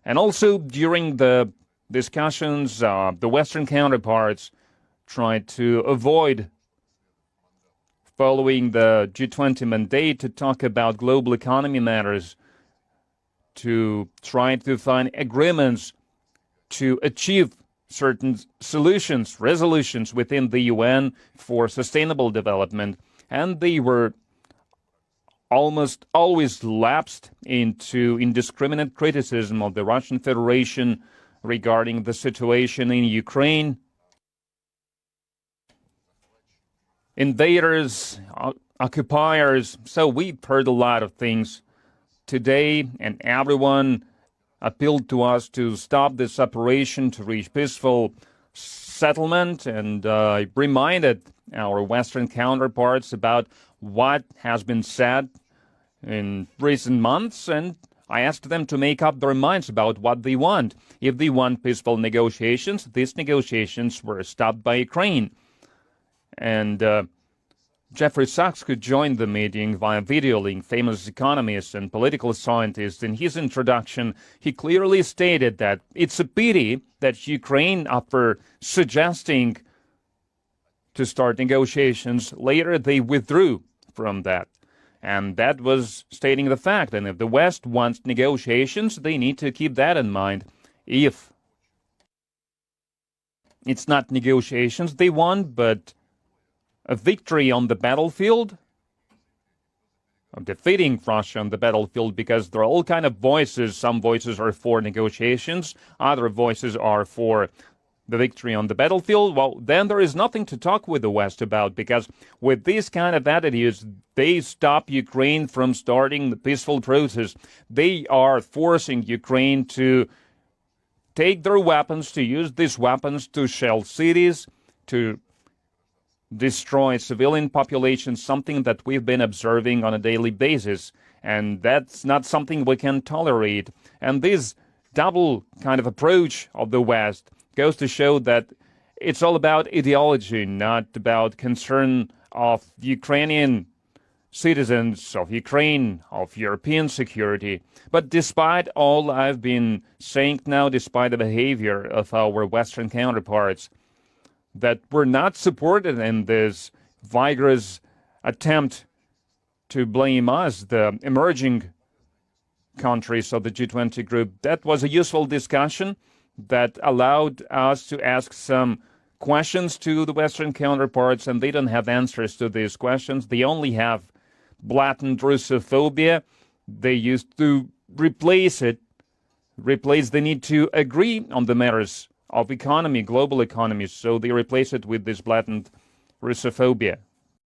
And also during the discussions, the Western counterparts tried to avoid following the G20 mandate to talk about global economy matters, to try to find agreements to achieve certain solutions, resolutions within the UN for sustainable development. And they were almost always lapsed into indiscriminate criticism of the Russian Federation regarding the situation in Ukraine. Invaders, occupiers. So we've heard a lot of things today, and everyone appealed to us to stop this operation, to reach peaceful settlement, and reminded our Western counterparts about what has been said in recent months, and I asked them to make up their minds about what they want. If they want peaceful negotiations, these negotiations were stopped by Ukraine. And Jeffrey Sachs, who joined the meeting via video link, famous economist and political scientist, in his introduction, he clearly stated that it's a pity that Ukraine, after suggesting to start negotiations, later they withdrew from that. And that was stating the fact. And if the West wants negotiations, they need to keep that in mind. If it's not negotiations they want, but a victory on the battlefield, of defeating Russia on the battlefield, because there are all kind of voices. Some voices are for negotiations, other voices are for the victory on the battlefield. Well, then there is nothing to talk with the West about, because with these kind of attitudes, they stop Ukraine from starting the peaceful process. They are forcing Ukraine to take their weapons, to use these weapons to shell cities, to destroy civilian populations, something that we've been observing on a daily basis. And that's not something we can tolerate. And this double kind of approach of the West goes to show that it's all about ideology, not about concern of Ukrainian citizens, of Ukraine, of European security. But despite all I've been saying now, despite the behavior of our Western counterparts, that were not supported in this vigorous attempt to blame us, the emerging countries of the G20 group. That was a useful discussion that allowed us to ask some questions to the Western counterparts, and they don't have answers to these questions. They only have blatant Russophobia. They used to replace the need to agree on the matters of economy, global economy, so they replace it with this blatant Russophobia.